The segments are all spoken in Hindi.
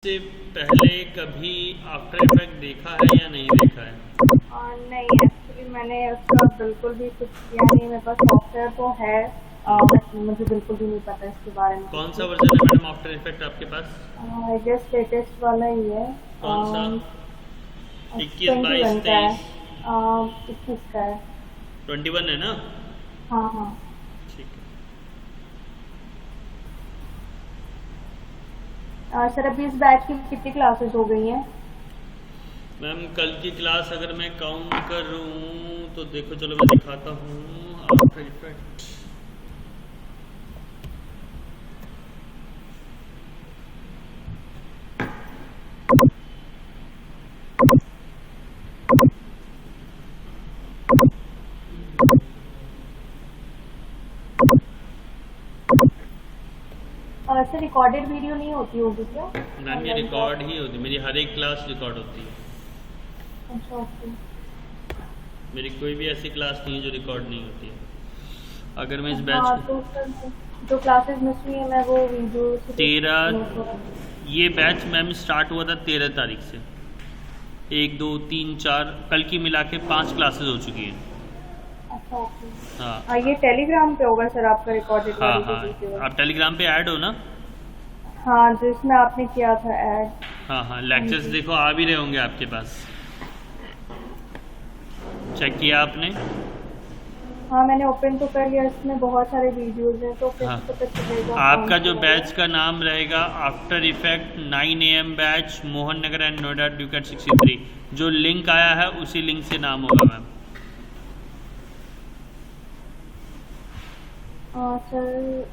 से पहले कभी आफ्टर इफेक्ट देखा है या नहीं देखा है? नहीं, एक्चुअली मैंने उसका बिल्कुल भी कुछ किया नहीं। मेरे पास सॉफ्टवेयर तो है, बट मुझे बिल्कुल भी नहीं पता इसके बारे में। कौन सा वर्जन है मैडम आफ्टर इफेक्ट आपके पास? आई गेस लेटेस्ट वाला ही है। कौन सा? 21, 22, 21 का है। 23? 21 का है। 21 है ना? हाँ हाँ। ठीक है। सर अभी इस बैच की कितनी क्लासेस हो गई हैं? मैम कल की क्लास अगर मैं काउंट कर रहा हूँ तो देखो, चलो मैं दिखाता हूँ After effect. Sir recorded video नहीं होती होगी क्या? मैम ये रिकॉर्ड ही होती, मेरी हर एक क्लास रिकॉर्ड होती है। अच्छा ओके। मेरी कोई भी ऐसी क्लास नहीं है जो रिकॉर्ड नहीं होती है। अगर मैं इस बैच हाँ को तो सर जो क्लासेस मिस हुई है मैं वो वीडियो 13 ये बैच मैम स्टार्ट हुआ था 13 तारीख से। 1 2 3 4 कल की मिला के 5 क्लासेस हो चुकी हैं। अच्छा ओके। हाँ ये टेलीग्राम पे होगा सर आपका रिकॉर्डेड हाँ वाली जो हाँ, वीडियो? आप टेलीग्राम पे ऐड हो ना? हाँ जिसमें आपने किया था ऐड। हाँ हाँ, लेक्चर्स देखो आ भी रहे होंगे आपके पास। चेक किया आपने? हाँ मैंने ओपन तो कर लिया, इसमें बहुत सारे वीडियोस हैं तो हाँ। कैसे पता चलेगा? आपका जो बैच का नाम रहेगा After Effects 9 AM batch, Mohan Nagar and Noida Ducat 63। जो लिंक आया है उसी लिंक से नाम होगा मैम। सर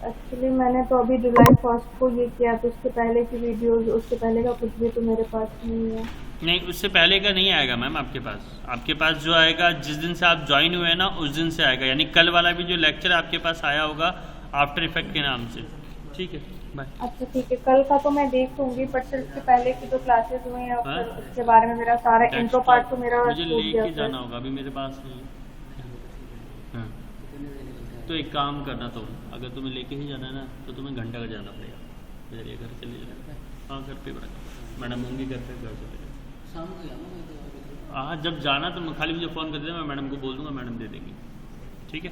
एक्चुअली मैंने तो अभी जुलाई 1 को ये किया, तो उसके पहले की वीडियोस, उसके पहले का कुछ भी तो मेरे पास नहीं है। नहीं, उससे पहले का नहीं आएगा मैम आपके पास। आपके पास जो आएगा जिस दिन से आप ज्वाइन हुए ना उस दिन से आएगा, यानी कल वाला भी जो लेक्चर आपके पास आया होगा आफ्टर इफेक्ट के नाम से। ठीक है, बाय। अच्छा ठीक है, कल का तो मैं देख लूंगी, बट सर इसके पहले की जो क्लासेस हुई हैं हाँ? फिर उसके बारे में मेरा सारा इंट्रो पार्ट तो मेरा मुझे छूट गया लेके सर। जाना होगा, अभी मेरे पास नहीं है। हाँ। तो एक काम करना, तुम अगर तुम्हें लेके ही जाना है ना तो तुम्हें घंटा का जाना पड़ेगा। इधर ये घर चले जाना। हाँ घर पे बड़ा मैडम होंगी, घर पे घर चले जाओ। हाँ जब जाना तो खाली मुझे फ़ोन कर देना, मैं मैडम को बोल दूँगा, मैडम दे देंगी। ठीक है।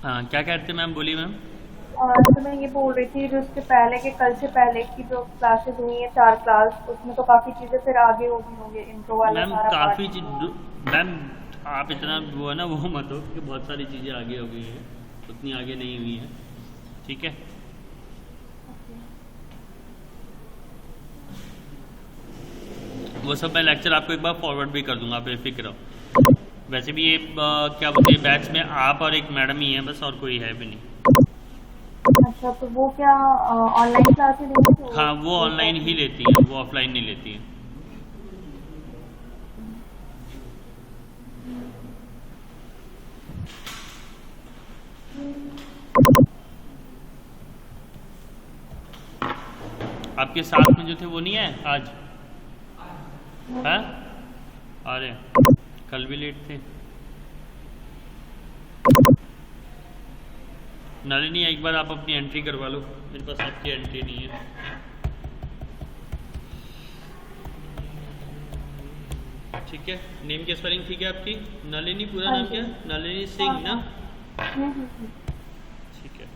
हाँ क्या कहते हैं मैम, बोलिए मैम। और तो मैं ये बोल रही थी जो उसके पहले के, कल से पहले की जो क्लासेस हुई है 4 क्लास, उसमें तो काफी चीजें फिर आगे हो गई होंगी, इंट्रो वाला मैम सारा काफ़ी पार्ट। चीज मैम आप इतना वो है ना वो मत हो कि बहुत सारी चीज़ें आगे हो गई हैं, उतनी आगे नहीं हुई हैं। ठीक है। वो सब मैं लेक्चर आपको एक बार फॉरवर्ड भी कर दूंगा, आप बेफिक्र रहो। वैसे भी ये क्या बोलते हैं, बैच में आप और एक मैडम ही हैं बस, और कोई है भी नहीं। अच्छा तो वो क्या ऑनलाइन क्लासेस लेंगे? हाँ वो ऑनलाइन ही लेती हैं, वो ऑफलाइन नहीं लेती हैं। आपके साथ में जो थे वो नहीं है आज? है? अरे कल भी लेट थे। नलिनी एक बार आप अपनी एंट्री करवा लो, मेरे पास आपकी एंट्री नहीं है। ठीक है, नेम की स्पेलिंग ठीक है आपकी? नलिनी पूरा नाम क्या है? नलिनी सिंह ना? ठीक है।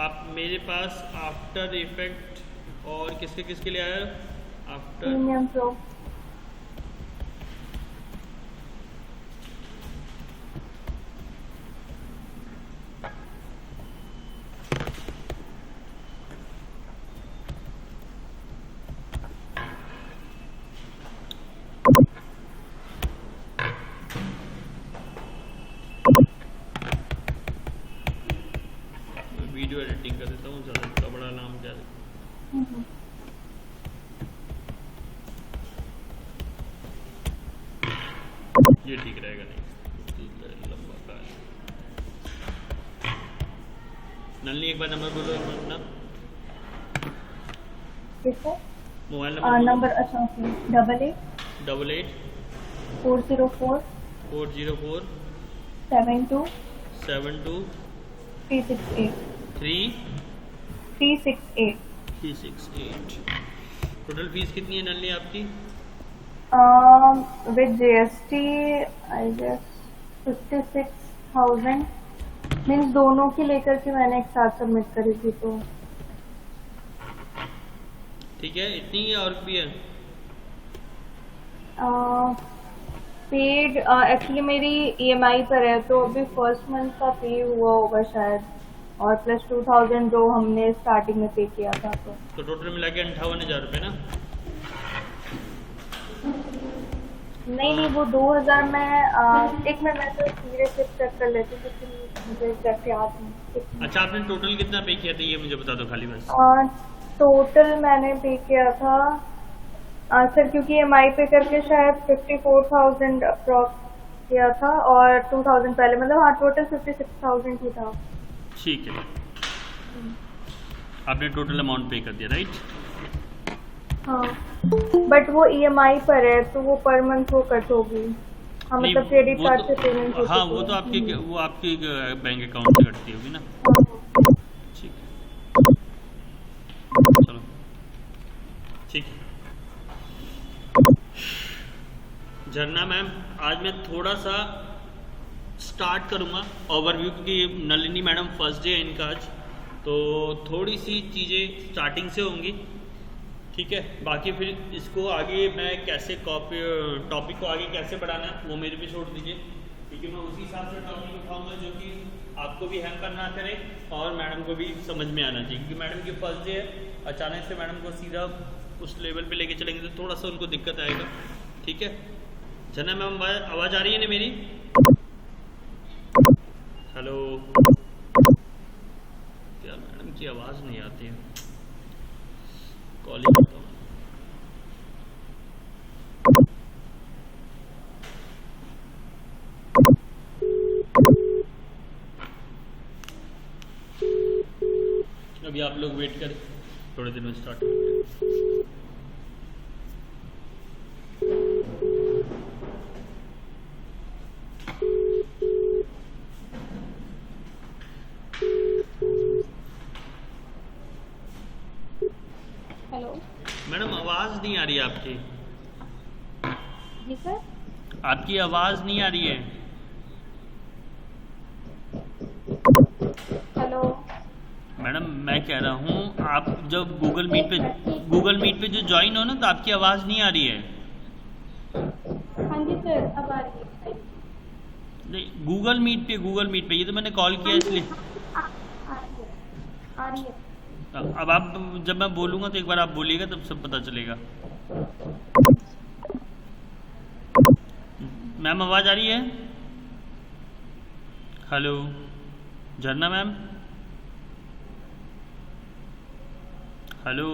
आप मेरे पास आफ्टर इफेक्ट और किसके किसके लिए आया? After premium pro. Video editing कर देता हूँ, ज़्यादा इसका बड़ा नाम क्या है? ये ठीक रहेगा नहीं, लंबा का है। नलिनी एक बार नंबर बोलो, एक बार अपना मोबाइल नंबर। अच्छा ओके, 88 88 404 404 72 72 368। 3 368। 368। टोटल फीस कितनी है नलनी आपकी? With GST I guess 56,000, means दोनों की लेकर के मैंने एक साथ सबमिट करी थी तो। ठीक है, इतनी ही और भी है? पेड एक्चुअली मेरी EMI पर है तो अभी फर्स्ट मंथ का पे हुआ होगा शायद, और प्लस 2,000 जो हमने स्टार्टिंग में पे किया था तो टोटल मिला के 58,000 रुपये ना? नहीं वो 2,000 में एक मिनट मैं तो सीधे से चेक कर लेती हूँ क्योंकि मुझे एग्जैक्ट याद नहीं। अच्छा, आपने टोटल कितना पे किया था ये मुझे बता दो खाली बस। टोटल मैंने पे किया था सर, क्योंकि EMI पे करके शायद 54,000 अप्रॉक्स किया था और 2,000 पहले, मतलब हाँ टोटल 56,000 ही था। ठीक है, आपने टोटल अमाउंट पे कर दिया राइट? हाँ, बट वो EMI पर है तो वो पर मंथ वो कट होगी। हाँ मतलब क्रेडिट कार्ड से पेमेंट। हाँ वो तो आपके बैंक अकाउंट से कटती होगी ना? ठीक है, चलो ठीक है। झरना मैम, आज मैं थोड़ा सा स्टार्ट करूँगा ओवरव्यू, क्योंकि नलिनी मैडम फर्स्ट डे है इनका आज, तो थोड़ी सी चीज़ें स्टार्टिंग से होंगी। ठीक है, बाकी फिर इसको आगे मैं कैसे टॉपिक को आगे कैसे बढ़ाना है वो मेरे पे छोड़ दीजिए, क्योंकि मैं उसी हिसाब से टॉपिक उठाऊँगा जो कि आपको भी हैम्पर ना करे और मैडम को भी समझ में आना चाहिए, क्योंकि मैडम की फर्स्ट डे है, अचानक से मैडम को सीधा उस लेवल पे लेके चलेंगे तो थोड़ा सा उनको दिक्कत आएगा। ठीक है जना मैम, आवाज़ आ रही है ना मेरी? हेलो, यार मैडम की आवाज़ नहीं आती है, कॉलिंग करता हूँ। अभी आप लोग वेट करें, थोड़े दिन में स्टार्ट करते हैं। हेलो मैडम, आवाज़ नहीं आ रही है आपकी। जी सर, आपकी आवाज़ नहीं आ रही है। हेलो मैडम मैं कह रहा हूँ, आप जब गूगल मीट पे जो ज्वाइन हो ना तो आपकी आवाज़ नहीं आ रही है। हाँ जी सर, अब आ रही है। नहीं, गूगल मीट पे ये तो मैंने कॉल किया इसलिए। आ रही है। अब आप जब मैं बोलूँगा तो एक बार आप बोलिएगा तब सब पता चलेगा। मैम आवाज़ आ रही है? हेलो झरना मैम, हेलो।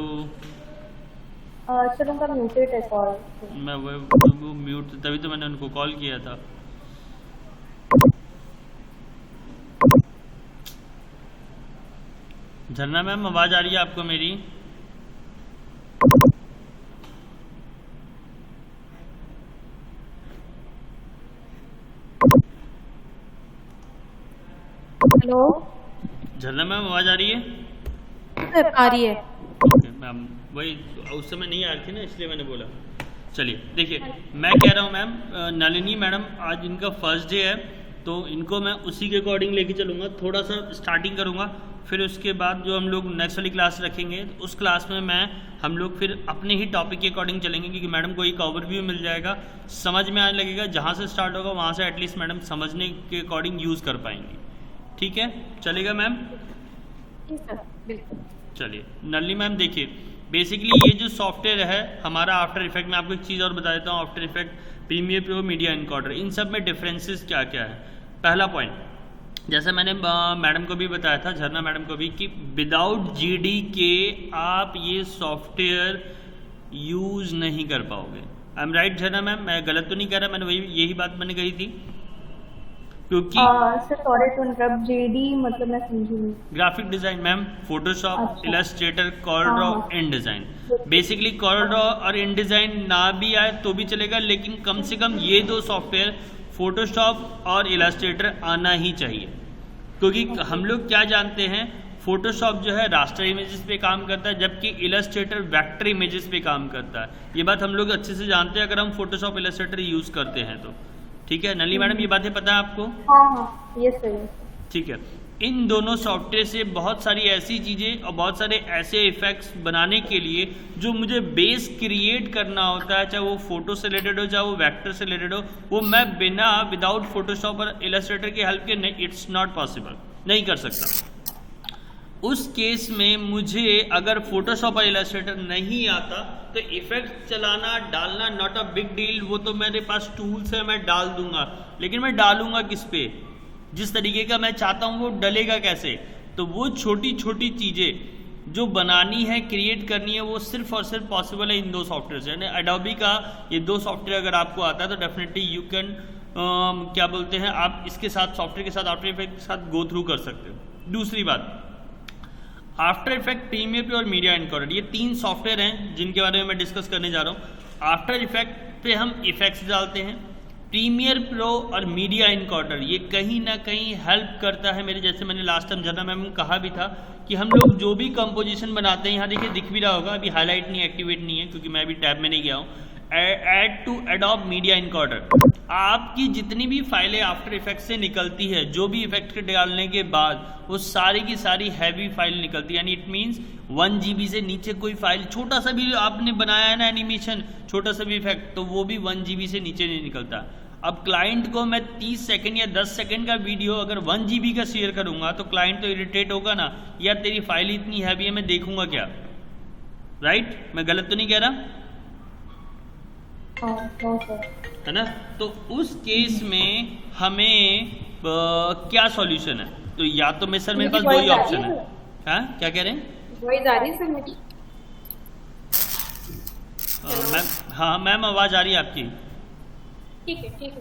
सर उनका म्यूटेड है कॉल। मैं वो म्यूट, तभी तो मैंने उनको कॉल किया था। झरना मैम आवाज़ आ रही है आपको मेरी? हेलो झरना मैम आवाज़ आ रही है? सर आ रही है। ओके मैम, वही उस समय नहीं आ रही थी ना इसलिए मैंने बोला। चलिए देखिए, मैं कह रहा हूँ मैम, नलिनी मैडम आज इनका फर्स्ट डे है तो इनको मैं उसी के अकॉर्डिंग लेके चलूँगा। थोड़ा सा स्टार्टिंग करूँगा, फिर उसके बाद जो हम लोग नेक्स्ट वाली क्लास रखेंगे तो उस क्लास में हम लोग फिर अपने ही टॉपिक के अकॉर्डिंग चलेंगे, क्योंकि मैडम को एक ओवरव्यू मिल जाएगा, समझ में आने लगेगा। जहाँ से स्टार्ट होगा वहाँ से एटलीस्ट मैडम समझने के अकॉर्डिंग यूज़ कर पाएंगी। ठीक है, चलेगा मैम? चलिए नलिनी मैम, देखिए बेसिकली ये जो सॉफ्टवेयर है हमारा आफ्टर इफेक्ट, मैं आपको एक चीज़ और बता देता हूँ। After Effects, Premiere Pro, Media Encoder, इन सब में डिफरेंसेस क्या क्या है। पहला पॉइंट, जैसे मैंने मैडम को भी बताया था, झरना मैडम को भी, कि विदाउट GD के आप ये सॉफ्टवेयर यूज़ नहीं कर पाओगे। आई एम राइट झरना मैम? मैं गलत तो नहीं कह रहा, मैंने यही बात मैंने कही थी। क्योंकि sir sorry to interrupt, GD मतलब मैं समझी नहीं। ग्राफिक डिजाइन मैम, फोटोशॉप, अच्छा। Illustrator, CorelDRAW, InDesign. Basically CorelDRAW और इन डिजाइन ना भी आए तो भी चलेगा, लेकिन कम से कम ये दो सॉफ्टवेयर फोटोशॉप और इलस्ट्रेटर आना ही चाहिए। क्योंकि हम लोग क्या जानते हैं, फोटोशॉप जो है रास्टर इमेजेस पे काम करता है, जबकि इलस्ट्रेटर वेक्टर इमेजेस पे काम करता है। ये बात हम लोग अच्छे से जानते हैं अगर हम फोटोशॉप इलस्ट्रेटर यूज़ करते हैं तो। ठीक है नली मैडम, ये बातें पता है आपको? हाँ, यस सर। ठीक है, इन दोनों सॉफ्टवेयर से बहुत सारी ऐसी चीज़ें और बहुत सारे ऐसे इफेक्ट्स बनाने के लिए जो मुझे बेस क्रिएट करना होता है, चाहे वो फोटो से रिलेटेड हो चाहे वो वेक्टर से रिलेटेड हो, वो मैं विदाउट फोटोशॉप और इलस्ट्रेटर की हेल्प के इट्स नॉट पॉसिबल, नहीं कर सकता। उस केस में मुझे अगर फोटोशॉप और इलस्ट्रेटर नहीं आता तो इफेक्ट चलाना डालना नॉट अ बिग डील, वो तो मेरे पास टूल्स है, मैं डाल दूंगा। लेकिन मैं डालूंगा किस पे? जिस तरीके का मैं चाहता हूँ वो डलेगा कैसे? तो वो छोटी छोटी चीज़ें जो बनानी है, क्रिएट करनी है, वो सिर्फ और सिर्फ पॉसिबल है इन दो सॉफ्टवेयर से। यानी एडोबी का ये दो सॉफ्टवेयर अगर आपको आता है तो डेफिनेटली यू कैन क्या बोलते हैं, आप इसके साथ सॉफ्टवेयर के साथ आफ्टर इफेक्ट के साथ गो थ्रू कर सकते हो। दूसरी बात, आफ्टर इफेक्ट, प्रीमियर प्रो और मीडिया एनकोडर, ये तीन सॉफ्टवेयर हैं जिनके बारे में मैं डिस्कस करने जा रहा हूँ। आफ्टर इफेक्ट पे हम इफेक्ट्स डालते हैं, प्रीमियर प्रो और मीडिया एनकोडर ये कहीं ना कहीं हेल्प करता है मेरे, जैसे मैंने लास्ट टाइम झरना मैम कहा भी था कि हम लोग जो भी कंपोजिशन बनाते हैं, यहाँ देखिए दिख भी रहा होगा, अभी हाईलाइट नहीं एक्टिवेट नहीं है क्योंकि मैं अभी टैब में नहीं गया हूँ। Add to Adobe Media Encoder, आपकी जितनी भी फाइलें आफ्टर इफेक्ट से निकलती है, जो भी इफेक्ट के डालने के बाद वो सारी की सारी हैवी फाइल निकलती है। यानी इट मीन्स 1 GB से नीचे कोई फाइल, छोटा सा भी आपने बनाया है ना एनिमेशन, छोटा सा भी इफेक्ट, तो वो भी 1 GB से नीचे नहीं निकलता। अब क्लाइंट को मैं 30 सेकंड या 10 सेकंड का वीडियो अगर 1 GB का शेयर करूंगा तो क्लाइंट तो इरिटेट होगा ना, यार तेरी फाइल इतनी हैवी है मैं देखूंगा क्या? राइट? मैं गलत तो नहीं कह रहा है ना? तो उस केस में हमें क्या सॉल्यूशन है? तो या तो मैं सर मेरे पास दो ही ऑप्शन है। हाँ क्या कह रहे हैं? वॉइस आ रही है सर मेरी? मैम हाँ मैम आवाज आ रही है आपकी। ठीक है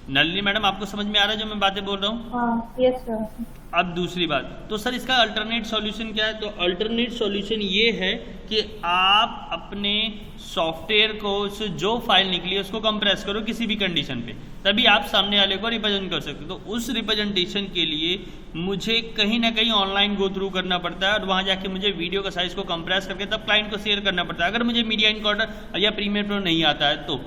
नलिनी मैडम आपको समझ में आ रहा है जो मैं बातें बोल रहा हूँ? हाँ, यस सर। अब दूसरी बात, तो सर इसका अल्टरनेट सॉल्यूशन क्या है? तो अल्टरनेट सॉल्यूशन ये है कि आप अपने सॉफ्टवेयर को से जो फाइल निकली है उसको कंप्रेस करो किसी भी कंडीशन पे, तभी आप सामने वाले को रिप्रेजेंट कर सकते हो। तो उस रिप्रेजेंटेशन के लिए मुझे कहीं ना कहीं ऑनलाइन गो थ्रू करना पड़ता है और वहाँ जाके मुझे वीडियो का साइज को कंप्रेस करके तब क्लाइंट को शेयर करना पड़ता है। अगर मुझे मीडिया एनकोडर या प्रीमियर प्रो नहीं आता है तो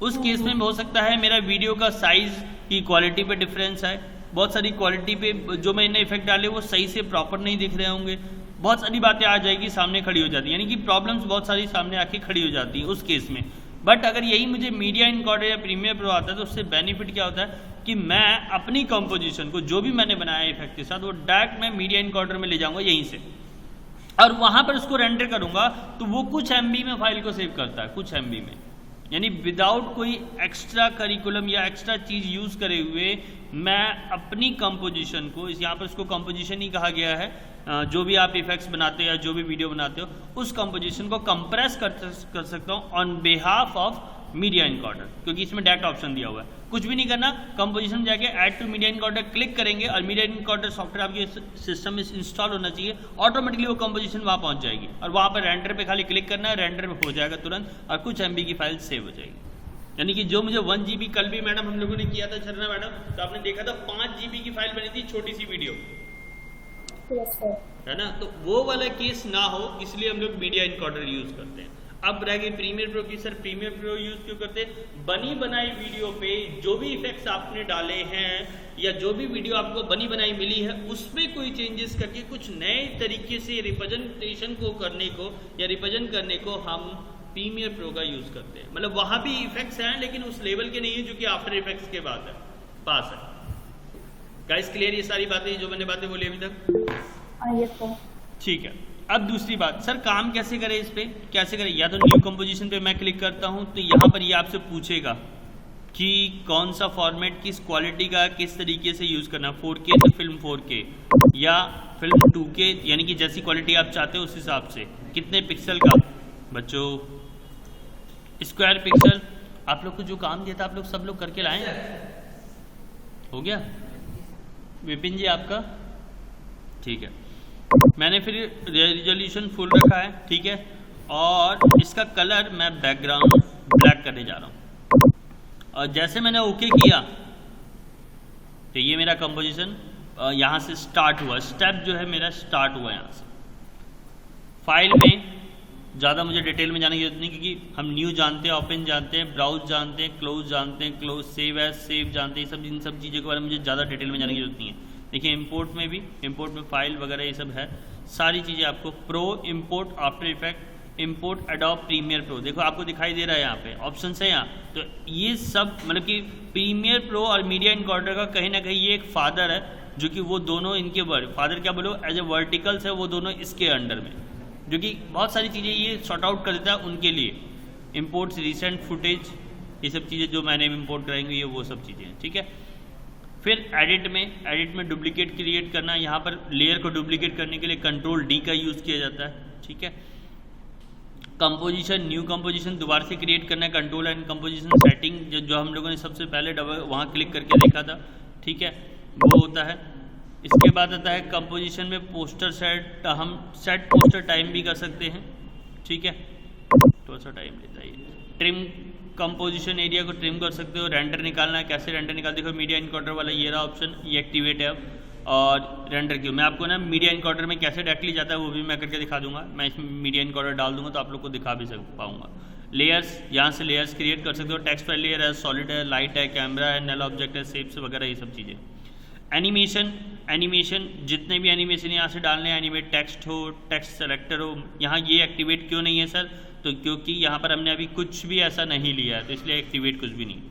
उस केस में हो सकता है मेरा वीडियो का साइज की क्वालिटी पे डिफरेंस है, बहुत सारी क्वालिटी पे जो मैंने इफेक्ट डाले वो सही से प्रॉपर नहीं दिख रहे होंगे, बहुत सारी बातें आ जाएगी, सामने खड़ी हो जाती है, यानी कि प्रॉब्लम्स बहुत सारी सामने आके खड़ी हो जाती है उस केस में। बट अगर यही मुझे मीडिया एनकोडर या प्रीमियर प्रो आता है तो उससे बेनिफिट क्या होता है कि मैं अपनी कंपोजिशन को जो भी मैंने बनाया इफेक्ट के साथ वो डायरेक्ट मैं मीडिया एनकोडर में ले जाऊंगा यहीं से और वहां पर उसको रेंडर करूंगा तो वो कुछ MB में फाइल को सेव करता है, कुछ MB में, यानी विदाउट कोई एक्स्ट्रा करिकुलम या एक्स्ट्रा चीज यूज करे हुए मैं अपनी कंपोजिशन को, यहाँ पर उसको कंपोजिशन ही कहा गया है, जो भी आप इफेक्ट्स बनाते हो या जो भी वीडियो बनाते हो उस कंपोजिशन को कंप्रेस कर सकता हूँ on behalf of media encoder, क्योंकि इसमें डायरेक्ट ऑप्शन दिया हुआ है। कुछ भी नहीं करना, कंपोजिशन जाके add to media encoder click करेंगे और मीडिया एनकोडर सॉफ्टवेयर आपके सिस्टम में इंस्टॉल होना चाहिए, ऑटोमेटिकली वो कंपोजिशन वहाँ पहुँच जाएगी और वहाँ पर रेंडर पे खाली क्लिक करना है, रेंडर में हो जाएगा तुरंत और कुछ MB की फाइल सेव हो जाएगी। यानी कि जो मुझे 1 GB, कल भी मैडम हम लोगों ने किया था झरना मैडम, तो आपने देखा था 5 GB की फाइल बनी थी, छोटी सी वीडियो, है ना? तो वो वाला केस ना हो इसलिए हम लोग मीडिया एनकोडर यूज करते हैं। अब रह गई प्रीमियर प्रो की। सर प्रीमियर प्रो यूज क्यों करते हैं? बनी बनाई वीडियो पे जो भी इफेक्ट्स आपने डाले हैं या जो भी वीडियो आपको बनी बनाई मिली है उसमें कोई चेंजेस करके कुछ नए तरीके से रिप्रेजेंटेशन को करने को या रिप्रेजेंट करने को हम प्रीमियर प्रो का यूज करते हैं। मतलब वहां भी इफेक्ट्स हैं लेकिन उस लेवल के नहीं है जो कि आफ्टर इफेक्ट्स के बाद है, पास है। गाइस क्लियर ये सारी बातें जो मैंने बातें बोली अभी तक? ठीक है। अब दूसरी बात, सर काम कैसे करें इस पे, कैसे करें? या तो न्यू कंपोजिशन पे मैं क्लिक करता हूं तो यहाँ पर ये आपसे पूछेगा कि कौन सा फॉर्मेट किस क्वालिटी का किस तरीके से यूज करना, 4K तो फिल्म 4K या फिल्म 2K, यानी कि जैसी क्वालिटी आप चाहते हो उस हिसाब से, कितने पिक्सल का। बच्चों स्क्वायर पिक्सल आप लोग को जो काम दिया था आप लोग सब लोग करके लाए, हो गया विपिन जी आपका? ठीक है, मैंने फिर रेजोल्यूशन फुल रखा है, ठीक है, और इसका कलर मैं बैकग्राउंड ब्लैक करने जा रहा हूँ और जैसे मैंने ओके किया तो ये मेरा कंपोजिशन यहाँ से स्टार्ट हुआ, स्टेप जो है मेरा स्टार्ट हुआ यहाँ से। फाइल में ज़्यादा मुझे डिटेल में जाने की जरूरत नहीं, क्योंकि हम न्यू जानते हैं, ओपन जानते हैं, ब्राउज जानते हैं, क्लोज जानते हैं, क्लोज, सेव एज, सेव जानते हैं, इन सब चीज़ों के बारे में मुझे ज़्यादा डिटेल में जाने की जरूरत नहीं है। देखिए इंपोर्ट में भी, इंपोर्ट में फाइल वगैरह ये सब है, सारी चीज़ें आपको pro, import After Effect, import Adobe Premiere Pro, देखो आपको दिखाई दे रहा है यहाँ पे ऑप्शन है यहाँ। तो ये सब मतलब कि प्रीमियर प्रो और मीडिया इनकॉर्डर का कहीं ना कहीं ये एक फादर है, जो कि वो दोनों इनके फादर क्या बोलो एज ए वर्टिकल्स है, वो दोनों इसके अंडर में, जो कि बहुत सारी चीज़ें ये सॉर्ट आउट कर देता है उनके लिए। इंपोर्ट्स, रिसेंट फुटेज, ये सब चीज़ें जो मैंने इंपोर्ट कराएंगे ये वो सब चीज़ें हैं, ठीक है। फिर एडिट में डुप्लीकेट क्रिएट करना, यहाँ पर लेयर को डुप्लीकेट करने के लिए कंट्रोल डी का यूज़ किया जाता है, ठीक है। कंपोजिशन, न्यू कंपोजिशन दोबारा से क्रिएट करना है, कंट्रोल एंड कंपोजिशन सेटिंग जो हम लोगों ने सबसे पहले वहाँ क्लिक करके देखा था, ठीक है, वो होता है। इसके बाद आता है कंपोजिशन में पोस्टर सेट, हम सेट पोस्टर टाइम भी कर सकते हैं, ठीक है, थोड़ा सा टाइम लेता है। ट्रिम कंपोजिशन एरिया को ट्रिम कर सकते हो। रेंडर निकालना है, कैसे रेंडर निकाल, देखो मीडिया इनकॉर्डर वाला ये रहा ऑप्शन, ये एक्टिवेट है अब। और रेंडर क्यों, मैं आपको ना मीडिया इनकॉर्डर में कैसे डायरेक्टली जाता है वो भी मैं करके दिखा दूंगा, मैं इसमें मीडिया इनकॉर्डर डाल दूंगा तो आप लोग को दिखा भी पाऊंगा। लेयर्स, यहाँ से लेयर्स क्रिएट कर सकते हो, टेक्स्ट फाइल लेयर है, सॉलिड है, लाइट है, कैमरा है, नल ऑब्जेक्ट है, शेप्स वगैरह ये सब चीज़ें। एनिमेशन जितने भी एनिमेशन यहाँ से डालने हैं, एनिमेट टेक्स्ट हो, टेक्स्ट सेलेक्टर हो, यहाँ ये एक्टिवेट क्यों नहीं है सर, तो क्योंकि यहाँ पर हमने अभी कुछ भी ऐसा नहीं लिया है, तो इसलिए एक्टिवेट कुछ भी नहीं।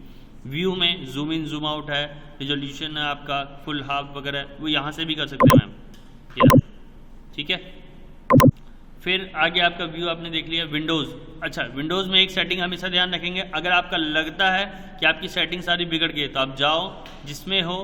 व्यू में जूम इन जूम आउट है, रिजोल्यूशन है आपका, फुल हाफ वगैरह वो यहाँ से भी कर सकते हैं मैम, ठीक है। फिर आगे आपका व्यू आपने देख लिया। विंडोज़, अच्छा विंडोज़ में एक सेटिंग हमेशा ध्यान रखेंगे, अगर आपका लगता है कि आपकी सेटिंग सारी बिगड़ गई तो आप जाओ जिसमें हो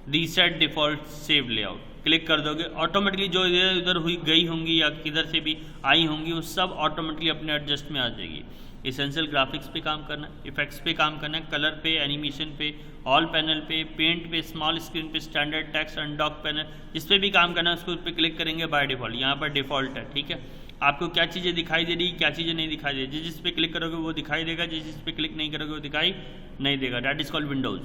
reset default save layout, click कर दोगे, ऑटोमेटिकली जो इधर उधर हुई गई होंगी या किधर से भी आई होंगी वो सब ऑटोमेटिकली अपने एडजस्ट में आ जाएगी। एसेंशियल ग्राफिक्स पे काम करना है, इफेक्ट्स पे काम करना है, कलर पे, एनिमेशन पे, ऑल पैनल पे, पेंट पे, स्मॉल स्क्रीन पे, स्टैंडर्ड टेक्स्ट, अनडॉक पैनल, जिस पे भी काम करना है उसको उस पर क्लिक करेंगे बाय डिफ़ॉल्ट, यहाँ पर डिफ़ॉल्ट है, ठीक है। आपको क्या चीज़ें दिखाई दे रही, क्या चीज़ें नहीं दिखाई दे रही, जिस पे क्लिक करोगे वो दिखाई देगा, जिस पे क्लिक नहीं करोगे वो दिखाई नहीं देगा, डैट इज़ कॉल्ड विंडोज़,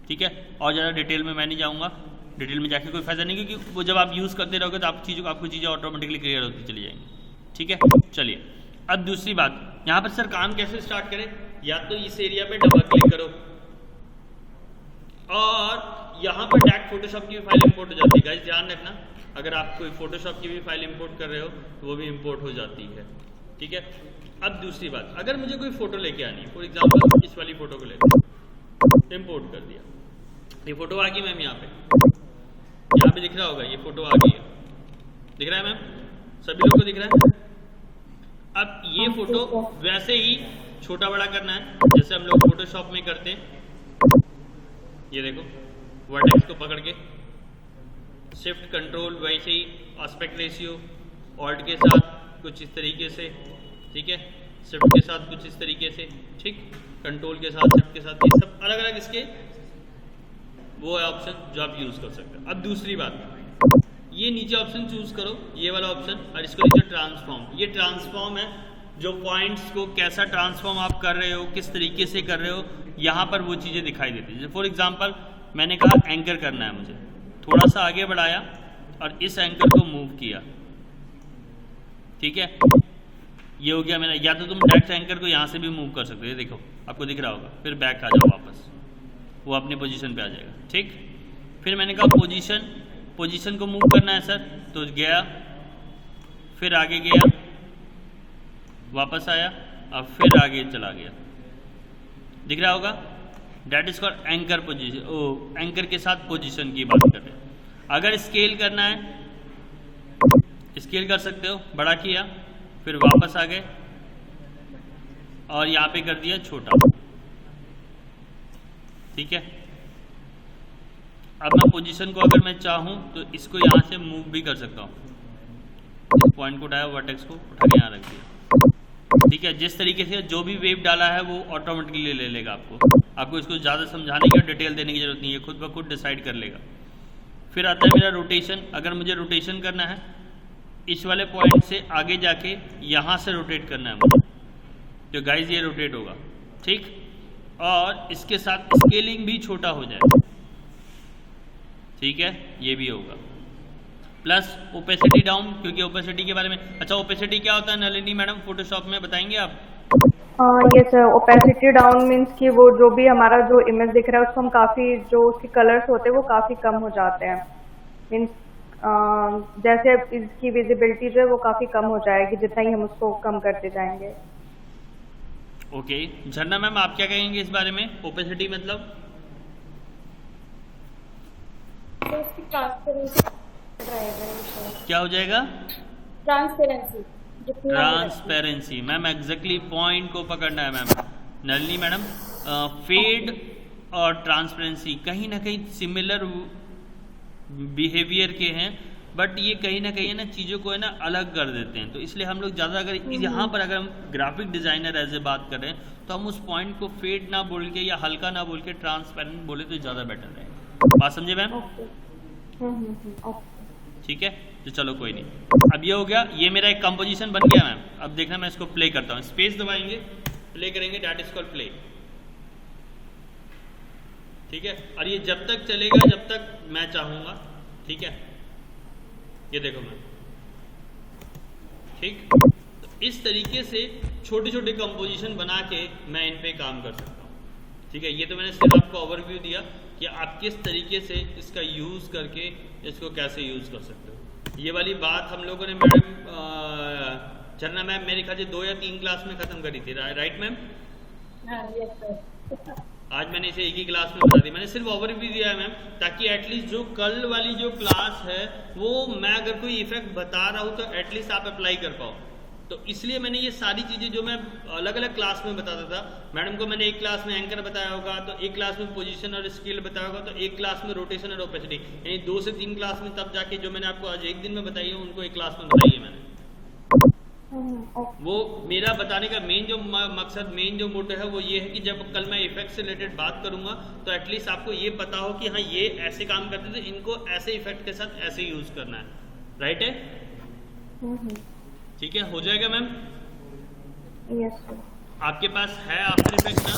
ठीक है। और ज़्यादा डिटेल में मैं नहीं जाऊँगा, डिटेल में जाके कोई फायदा नहीं, क्योंकि वो जब आप यूज़ करते रहोगे तो आपको चीज़ें ऑटोमेटिकली क्लियर होती चली जाएंगी, ठीक है। चलिए अब दूसरी बात, यहाँ पर सर काम कैसे स्टार्ट करें, या तो इस एरिया पे डबल क्लिक करो और यहाँ पर डायरेक्ट फोटोशॉप की भी फाइल इंपोर्ट हो जाती है, गाइस ध्यान रखना, अगर आप कोई फोटोशॉप की भी फाइल इंपोर्ट कर रहे हो तो वो भी इंपोर्ट हो जाती है, ठीक है। अब दूसरी बात, अगर मुझे कोई फोटो लेके आनी है, फॉर एग्जाम्पल इस वाली फोटो को लेकर इंपोर्ट कर दिया, ये फोटो आ गई मैम, यहाँ पे दिख रहा होगा, ये फोटो आ गई है, दिख रहा है मैम, सभी लोगों को दिख रहा है। अब ये फोटो वैसे ही छोटा बड़ा करना है जैसे हम लोग फोटोशॉप में करते हैं, ये देखो वर्टेक्स को पकड़ के शिफ्ट कंट्रोल, वैसे ही एस्पेक्ट रेशियो ऑल्ट के साथ कुछ इस तरीके से, ठीक है, शिफ्ट के साथ कुछ इस तरीके से, ठीक, कंट्रोल के साथ, शिफ्ट के साथ, ये सब अलग अलग इसके वो है ऑप्शन जो आप यूज़ कर सकते हैं। अब दूसरी बात, ये नीचे ऑप्शन चूज करो, ये वाला ऑप्शन, और इसको नीचे ट्रांसफॉर्म, ये ट्रांसफॉर्म है, जो पॉइंट्स को कैसा ट्रांसफॉर्म आप कर रहे हो, किस तरीके से कर रहे हो, यहाँ पर वो चीज़ें दिखाई देती है। फॉर एग्जांपल मैंने कहा एंकर करना है मुझे, थोड़ा सा आगे बढ़ाया और इस एंकर को मूव किया, ठीक है, ये हो गया मेरा। या तो तुम डायरेक्ट एंकर को यहाँ से भी मूव कर सकते हो, देखो आपको दिख रहा होगा, फिर बैक आ जाओ वापस, वो अपनी पोजीशन पे आ जाएगा, ठीक। फिर मैंने कहा पोजीशन को मूव करना है सर, तो गया, फिर आगे गया, वापस आया, अब फिर आगे चला गया, दिख रहा होगा, that is called anchor position. ओ एंकर के साथ पोजीशन की बात कर रहे हैं। अगर स्केल करना है स्केल कर सकते हो, बड़ा किया फिर वापस आ गए और यहाँ पे कर दिया छोटा, ठीक है। अब मैं पोजीशन को अगर मैं चाहूँ तो इसको यहाँ से मूव भी कर सकता हूँ, इस पॉइंट को उठाया, वर्टेक्स को उठा के यहाँ रख दिया, ठीक है। जिस तरीके से जो भी वेव डाला है वो ऑटोमेटिकली ले लेगा, आपको इसको ज़्यादा समझाने की और डिटेल देने की जरूरत नहीं है, खुद ब खुद डिसाइड कर लेगा। फिर आता है मेरा रोटेशन, अगर मुझे रोटेशन करना है इस वाले पॉइंट से आगे जाके यहाँ से रोटेट करना है मुझे, तो गाइज ये रोटेट होगा, ठीक, और इसके साथ स्केलिंग भी छोटा हो जाएगा, ठीक है, ये भी होगा। प्लस ओपेसिटी डाउन, क्योंकि ओपेसिटी के बारे में, अच्छा ओपेसिटी क्या होता है नलिनी मैडम, फोटोशॉप में बताएंगे आप? ये सर, ओपेसिटी डाउन मीन्स कि वो जो भी हमारा जो इमेज दिख रहा है उसको हम काफी, जो उसके कलर्स होते हैं वो काफी कम हो जाते हैं। मीन्स जैसे इसकी विजिबिलिटी जो है वो काफी कम हो जाएगी जितना ही हम उसको कम करते जाएंगे। ओके, झरना मैम आप क्या कहेंगे इस बारे में, ओपेसिटी मतलब? तो उसकी ट्रांसपेरेंसी क्या हो जाएगा? Transparency, transparency ma'am, exactly point को पकड़ना है मैम। नलिनी मैडम, फेड और ट्रांसपेरेंसी कहीं ना कहीं सिमिलर बिहेवियर के हैं, बट ये कहीं ना कहीं ना चीज़ों को है ना अलग कर देते हैं। तो इसलिए हम लोग ज़्यादा, अगर यहाँ पर अगर हम ग्राफिक डिज़ाइनर एज ए बात कर रहे हैं तो हम उस पॉइंट को फेड ना बोल के या हल्का ना बोल के ट्रांसपेरेंट बोले तो ज़्यादा बेटर रहेगा। बात समझे मैम? ठीक है, तो चलो कोई नहीं। अब ये हो गया, ये मेरा एक कंपोजिशन बन गया मैम। अब देखना मैं इसको प्ले करता हूँ, स्पेस दबाएंगे, प्ले करेंगे, डैट इज कॉल्ड प्ले। ठीक है, और ये जब तक चलेगा जब तक मैं चाहूँगा। ठीक है, ये देखो मैम, ठीक। तो इस तरीके से छोटे छोटे कंपोजिशन बना के मैं इन पे काम कर सकता हूँ। ठीक है, ये तो मैंने सिर्फ आपको ओवरव्यू दिया कि आप किस तरीके से इसका यूज़ करके इसको कैसे यूज़ कर सकते हो। ये वाली बात हम लोगों ने मैडम झरना मैम मेरे ख्याल से 2 या 3 क्लास में ख़त्म करी थी, राइट मैम? आज मैंने इसे एक ही क्लास में बता दी, मैंने सिर्फ ओवरव्यू दिया है मैम, ताकि एटलीस्ट जो कल वाली जो क्लास है वो मैं अगर कोई इफेक्ट बता रहा हूँ तो एटलीस्ट आप अप्लाई कर पाओ। तो इसलिए मैंने ये सारी चीज़ें जो मैं अलग अलग क्लास में बताता था, मैडम को मैंने एक क्लास में एंकर बताया होगा, तो एक क्लास में पोजीशन और स्केल बताया होगा, तो एक क्लास में रोटेशन और ओपेसिटी, यानी 2 से 3 क्लास में, तब जाके जो मैंने आपको आज एक दिन में बताई है उनको एक क्लास में बताई है मैंने। वो मेरा बताने का मेन जो मकसद, मेन जो मोटिव है वो ये है कि जब कल मैं इफेक्ट से रिलेटेड बात करूंगा तो एटलीस्ट आपको ये पता हो कि हाँ ये ऐसे काम करते थे, इनको ऐसे इफेक्ट के साथ ऐसे यूज करना है, राइट है? ठीक है, हो जाएगा मैम? Yes sir. आपके पास है आफ्टर इफेक्ट ना?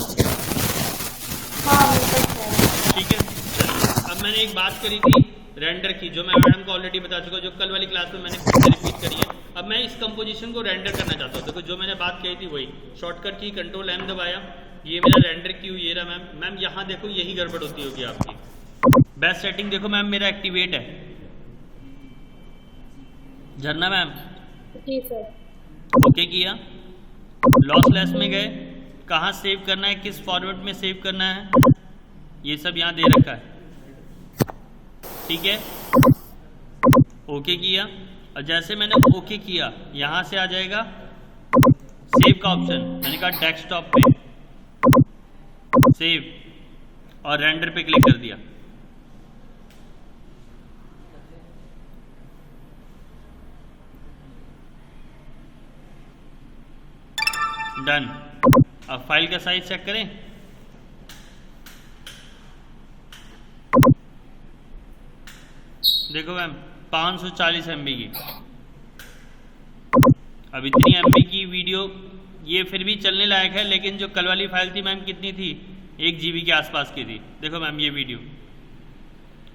हाँ मेरे पास है। ठीक है, चलिए अब मैंने एक बात करी थी रेंडर की, जो मैं मैडम को ऑलरेडी बता चुका, जो कल वाली क्लास में मैंने रिपीट करी है। अब मैं इस कंपोजिशन को रेंडर करना चाहता हूँ। देखो जो मैंने बात कही थी वही, शॉर्टकट की कंट्रोल M दबाया, ये मेरा रेंडर क्यू ये रहा मैम। मैम यहाँ देखो यही गड़बड़ होती होगी आपकी। बेस्ट सेटिंग देखो मैम मेरा एक्टिवेट है, झरना मैम। जी सर। ओके किया, लॉसलेस में गए, कहाँ सेव करना है, किस फॉर्मेट में सेव करना है, ये सब यहाँ दे रखा है। ठीक है, ओके किया, और जैसे मैंने ओके किया यहाँ से आ जाएगा सेव का ऑप्शन, मैंने कहा डेस्कटॉप पे सेव और रेंडर पे क्लिक कर दिया। डन। अब फाइल का साइज चेक करें, देखो मैम 540 MB की। अब इतनी MB की वीडियो ये फिर भी चलने लायक है, लेकिन जो कल वाली फाइल थी मैम कितनी थी, 1 GB के आसपास की थी। देखो मैम ये वीडियो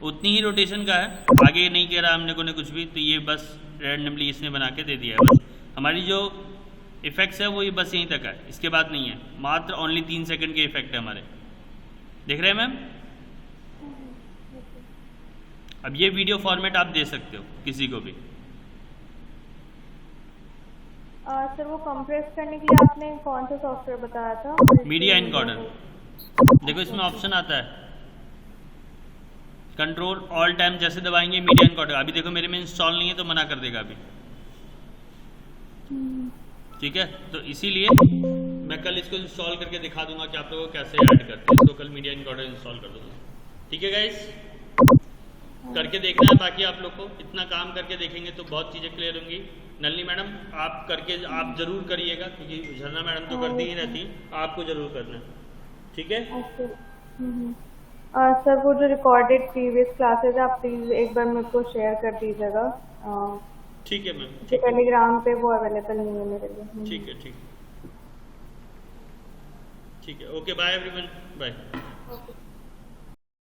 उतनी ही रोटेशन का है, आगे नहीं कह रहा हमने को ने कुछ भी, तो ये बस रैंडमली इसने बना के दे दिया है। बस हमारी जो इफेक्ट्स है वो ये बस यहीं तक है, इसके बाद नहीं है, मात्र ओनली 3 सेकंड के इफेक्ट है हमारे, देख रहे हैं मैम? अब ये वीडियो फॉर्मेट आप दे सकते हो किसी को भी। सर वो कंप्रेस करने के लिए आपने कौन सा सॉफ्टवेयर बताया था? Media encoder. देखो इसमें ऑप्शन आता है कंट्रोल ऑल टाइम, जैसे दबाएंगे मीडिया एनकोडर। अभी देखो मेरे में इंस्टॉल नहीं है तो मना कर देगा अभी। ठीक है, तो इसीलिए मैं कल इसको इंस्टॉल करके दिखा दूंगा कि आप लोगों को कैसे ऐड करते हैं इसको। कल मीडिया एनकोडर इंस्टॉल कर दूंगा। ठीक है गाइस, करके देखना है। बाकी आप लोग को इतना काम करके देखेंगे तो बहुत चीज़ें क्लियर होंगी। नलिनी मैडम आप करके आप जरूर करिएगा, क्योंकि झरना मैडम तो करती ही रहती हैं, आपको जरूर करना है। ठीक है सर वो जो रिकॉर्डेड प्रीवियस क्लासेस है आप प्लीज एक बार मेरे को शेयर कर दीजिएगा। ठीक है मैम, टेलीग्राम पे वो अवेलेबल नहीं है मेरे लिए। ठीक है, ठीक है, ओके, बाय एवरीवन, बाय।